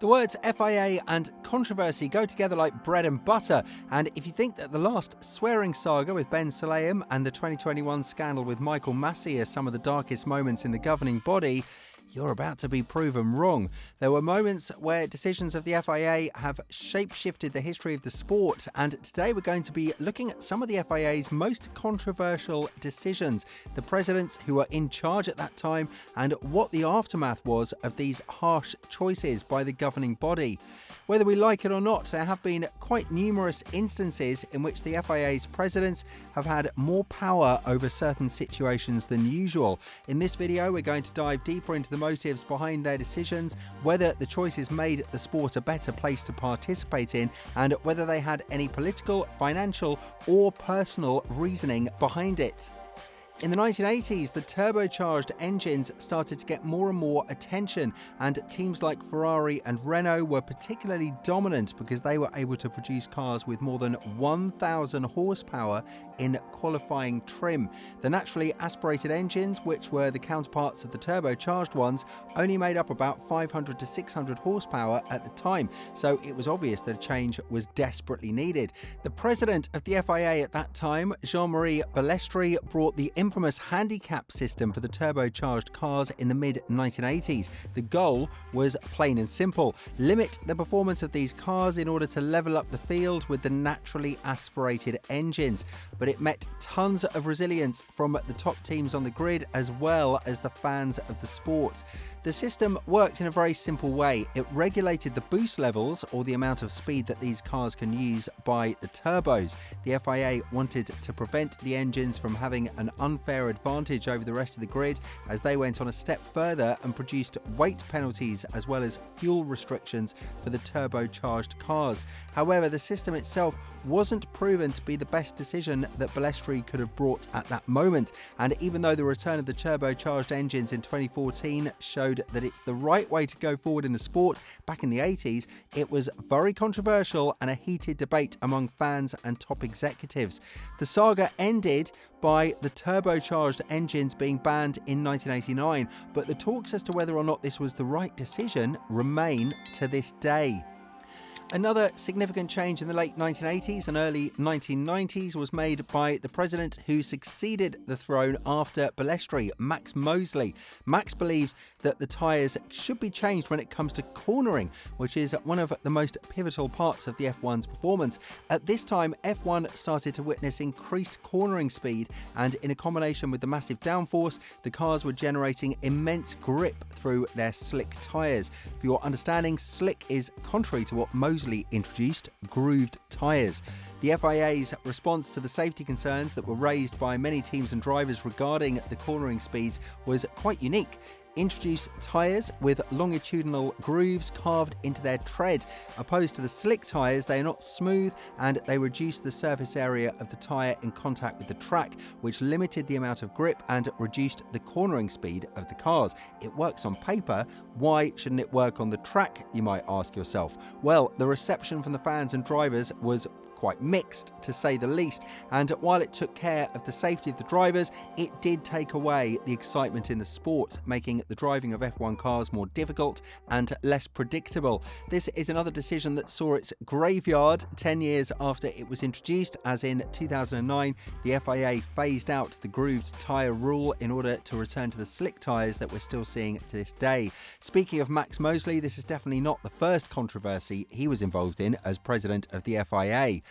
The words FIA and controversy go together like bread and butter, and if you think that the last swearing saga with Ben Sulayem and the 2021 scandal with Michael Masi are some of the darkest moments in the governing body, you're about to be proven wrong. There were moments where decisions of the FIA have shape-shifted the history of the sport, and today we're going to be looking at some of the FIA's most controversial decisions, the presidents who were in charge at that time, and what the aftermath was of these harsh choices by the governing body. Whether we like it or not, there have been quite numerous instances in which the FIA's presidents have had more power over certain situations than usual. In this video, we're going to dive deeper into the motives behind their decisions, whether the choices made the sport a better place to participate in, and whether they had any political, financial, or personal reasoning behind it. In the 1980s, the turbocharged engines started to get more and more attention, and teams like Ferrari and Renault were particularly dominant because they were able to produce cars with more than 1,000 horsepower in qualifying trim. The naturally aspirated engines, which were the counterparts of the turbocharged ones, only made up about 500 to 600 horsepower at the time, so it was obvious that a change was desperately needed. The president of the FIA at that time, Jean-Marie Balestre, brought the infamous handicap system for the turbocharged cars in the mid-1980s. The goal was plain and simple: limit the performance of these cars in order to level up the field with the naturally aspirated engines. But it met tons of resilience from the top teams on the grid as well as the fans of the sport. The system worked in a very simple way. It regulated the boost levels, or the amount of speed that these cars can use, by the turbos. The FIA wanted to prevent the engines from having an unfair advantage over the rest of the grid, as they went on a step further and produced weight penalties as well as fuel restrictions for the turbocharged cars. However, the system itself wasn't proven to be the best decision that Balestre could have brought at that moment, and even though the return of the turbocharged engines in 2014 showed that it's the right way to go forward in the sport, back in the 80s, it was very controversial and a heated debate among fans and top executives. The saga ended by the turbocharged engines being banned in 1989, but the talks as to whether or not this was the right decision remain to this day. Another significant change in the late 1980s and early 1990s was made by the president who succeeded the throne after Balestre, Maxmosley. Max believed that the tyres should be changed when it comes to cornering, which is one of the most pivotal parts of the F1's performance. At this time, F1 started to witness increased cornering speed, and in a combination with the massive downforce, the cars were generating immense grip through their slick tyres. For your understanding, slick is contrary to what Mosley introduced, grooved tyres. The FIA's response to the safety concerns that were raised by many teams and drivers regarding the cornering speeds was quite unique. Introduce tyres with longitudinal grooves carved into their tread. Opposed to the slick tyres, they are not smooth, and they reduce the surface area of the tyre in contact with the track, which limited the amount of grip and reduced the cornering speed of the cars. It works on paper. Why shouldn't it work on the track, you might ask yourself? Well, the reception from the fans and drivers was quite mixed, to say the least, and while it took care of the safety of the drivers, it did take away the excitement in the sport, making the driving of F1 cars more difficult and less predictable. This is another decision that saw its graveyard 10 years after it was introduced, as in 2009 the FIA phased out the grooved tyre rule in order to return to the slick tyres that we're still seeing to this day. Speaking of Maxmosley, this is definitely not the first controversy he was involved in as president of the FIA.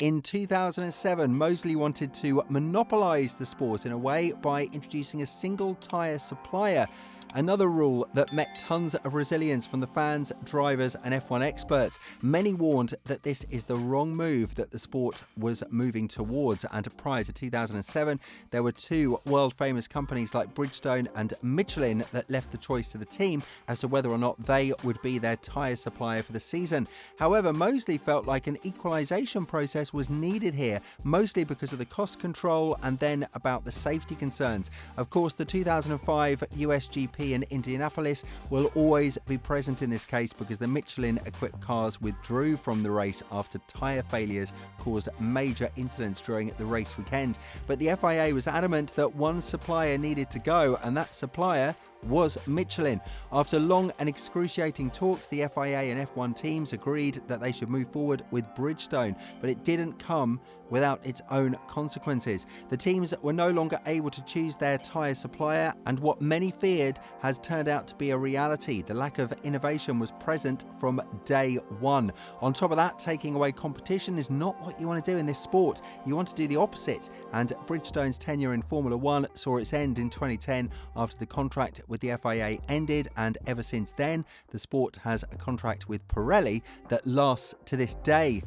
In 2007, Mosley wanted to monopolise the sport in a way by introducing a single tyre supplier, another rule that met tons of resilience from the fans, drivers and F1 experts. Many warned that this is the wrong move that the sport was moving towards, and prior to 2007 there were two world-famous companies like Bridgestone and Michelin that left the choice to the team as to whether or not they would be their tyre supplier for the season. However, Mosley felt like an equalisation process was needed here, mostly because of the cost control and then about the safety concerns. Of course, the 2005 US GP in Indianapolis will always be present in this case because the Michelin-equipped cars withdrew from the race after tyre failures caused major incidents during the race weekend. But the FIA was adamant that one supplier needed to go, and that supplier was Michelin. After long and excruciating talks, the FIA and F1 teams agreed that they should move forward with Bridgestone, but it didn't come without its own consequences. The teams were no longer able to choose their tyre supplier, and what many feared has turned out to be a reality. The lack of innovation was present from day one. On top of that, taking away competition is not what you want to do in this sport. You want to do the opposite, and Bridgestone's tenure in Formula One saw its end in 2010 after the contract with the FIA ended, and ever since then, the sport has a contract with Pirelli that lasts to this day.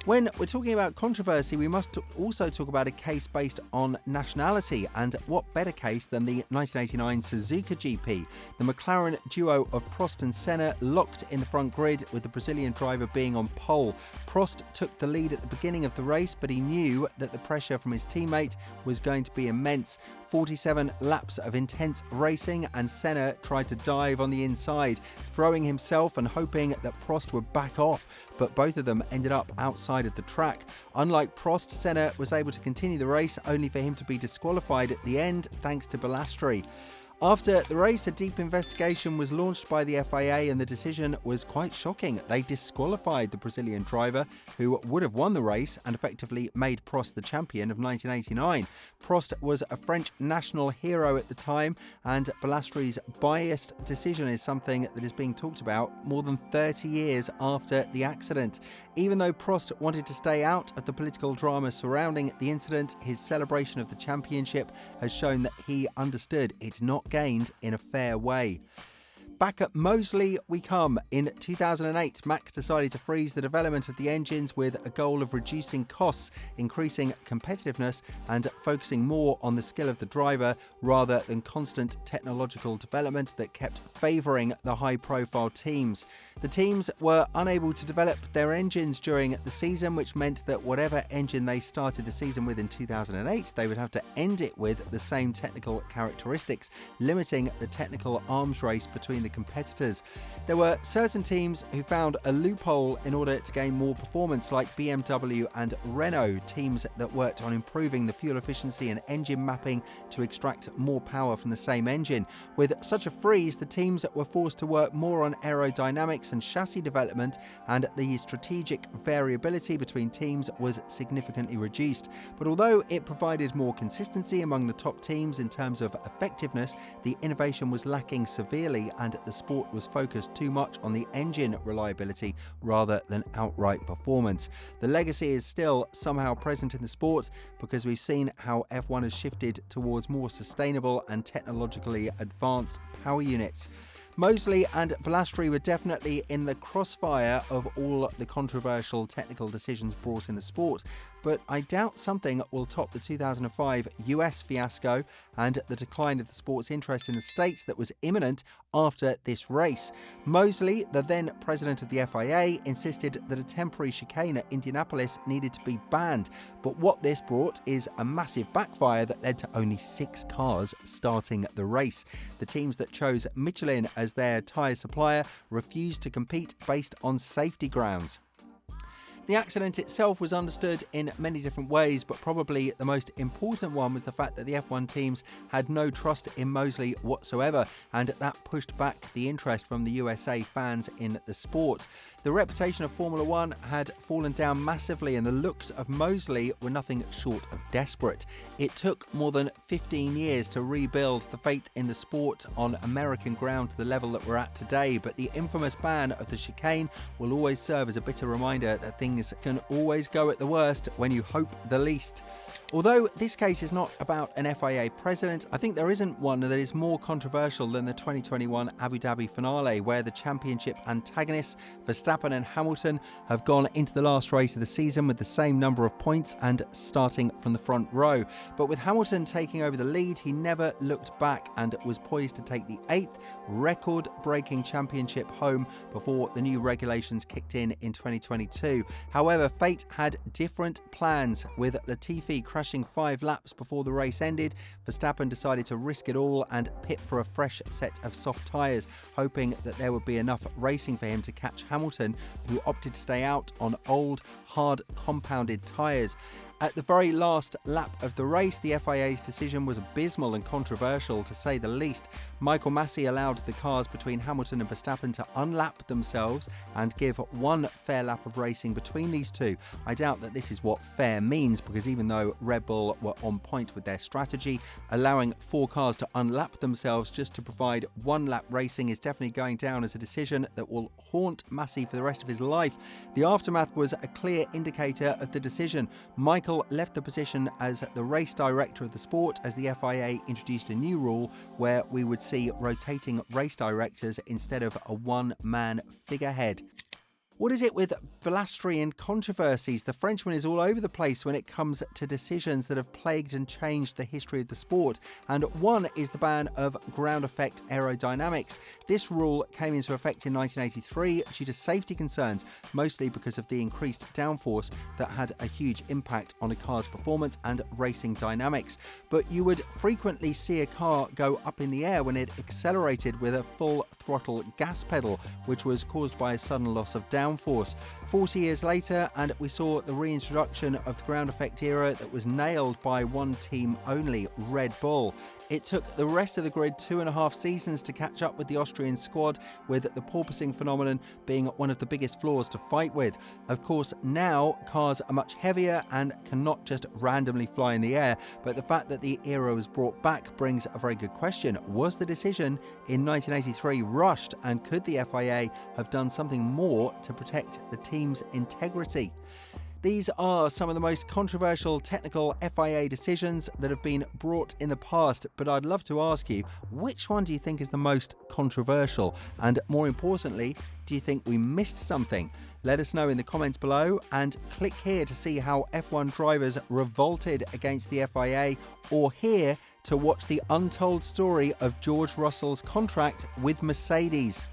When we're talking about controversy, we must also talk about a case based on nationality, and what better case than the 1989 Suzuka GP. The McLaren duo of Prost and Senna locked in the front grid, with the Brazilian driver being on pole. Prost took the lead at the beginning of the race, but he knew that the pressure from his teammate was going to be immense. 47 laps of intense racing, and Senna tried to dive on the inside, throwing himself and hoping that Prost would back off, but both of them ended up outside of the track. Unlike Prost, Senna was able to continue the race, only for him to be disqualified at the end thanks to Balestre. After the race, a deep investigation was launched by the FIA, and the decision was quite shocking. They disqualified the Brazilian driver, who would have won the race and effectively made Prost the champion of 1989. Prost was a French national hero at the time, and Balestre's biased decision is something that is being talked about more than 30 years after the accident. Even though Prost wanted to stay out of the political drama surrounding the incident, his celebration of the championship has shown that he understood it's not gained in a fair way. Back at Moseley we come. In 2008, Max decided to freeze the development of the engines with a goal of reducing costs, increasing competitiveness, and focusing more on the skill of the driver rather than constant technological development that kept favouring the high-profile teams. The teams were unable to develop their engines during the season, which meant that whatever engine they started the season with in 2008, they would have to end it with the same technical characteristics, limiting the technical arms race between the competitors. There were certain teams who found a loophole in order to gain more performance, like BMW and Renault, teams that worked on improving the fuel efficiency and engine mapping to extract more power from the same engine. With such a freeze, the teams were forced to work more on aerodynamics and chassis development, and the strategic variability between teams was significantly reduced. But although it provided more consistency among the top teams in terms of effectiveness, the innovation was lacking severely, and the sport was focused too much on the engine reliability rather than outright performance. The legacy is still somehow present in the sport, because we've seen how F1 has shifted towards more sustainable and technologically advanced power units. Moseley and Balestre were definitely in the crossfire of all the controversial technical decisions brought in the sport, but I doubt something will top the 2005 US fiasco and the decline of the sport's interest in the States that was imminent after this race. Moseley, the then president of the FIA, insisted that a temporary chicane at Indianapolis needed to be banned, but what this brought is a massive backfire that led to only 6 cars starting the race. The teams that chose Michelin as their tyre supplier refused to compete based on safety grounds. The accident itself was understood in many different ways, but probably the most important one was the fact that the F1 teams had no trust in Moseley whatsoever, and that pushed back the interest from the USA fans in the sport. The reputation of Formula One had fallen down massively, and the looks of Moseley were nothing short of desperate. It took more than 15 years to rebuild the faith in the sport on American ground to the level that we're at today, but the infamous ban of the chicane will always serve as a bitter reminder that things can always go at the worst when you hope the least. Although this case is not about an FIA president, I think there isn't one that is more controversial than the 2021 Abu Dhabi finale, where the championship antagonists Verstappen and Hamilton have gone into the last race of the season with the same number of points and starting from the front row. But with Hamilton taking over the lead, he never looked back and was poised to take the 8th record-breaking championship home before the new regulations kicked in 2022. However, fate had different plans. With Latifi crashing 5 laps before the race ended, Verstappen decided to risk it all and pit for a fresh set of soft tyres, hoping that there would be enough racing for him to catch Hamilton, who opted to stay out on old, hard, compounded tyres. At the very last lap of the race, the FIA's decision was abysmal and controversial, to say the least. Michael Masi allowed the cars between Hamilton and Verstappen to unlap themselves and give one fair lap of racing between these two. I doubt that this is what fair means, because even though Red Bull were on point with their strategy, allowing 4 cars to unlap themselves just to provide one lap racing is definitely going down as a decision that will haunt Masi for the rest of his life. The aftermath was a clear indicator of the decision. Michael left the position as the race director of the sport as the FIA introduced a new rule where we would see rotating race directors instead of a one-man figurehead. What is it with Balestre and controversies? The Frenchman is all over the place when it comes to decisions that have plagued and changed the history of the sport, and one is the ban of ground effect aerodynamics. This rule came into effect in 1983 due to safety concerns, mostly because of the increased downforce that had a huge impact on a car's performance and racing dynamics. But you would frequently see a car go up in the air when it accelerated with a full throttle gas pedal, which was caused by a sudden loss of downforce. 40 years later, and we saw the reintroduction of the ground effect era that was nailed by one team only, Red Bull. It took the rest of the grid 2.5 seasons to catch up with the Austrian squad, with the porpoising phenomenon being one of the biggest flaws to fight with. Of course, now cars are much heavier and cannot just randomly fly in the air, but the fact that the era was brought back brings a very good question. Was the decision in 1983 rushed, and could the FIA have done something more to protect the team's integrity? These are some of the most controversial technical FIA decisions that have been brought in the past, but I'd love to ask you, which one do you think is the most controversial? And more importantly, do you think we missed something? Let us know in the comments below, and click here to see how F1 drivers revolted against the FIA, or here to watch the untold story of George Russell's contract with Mercedes.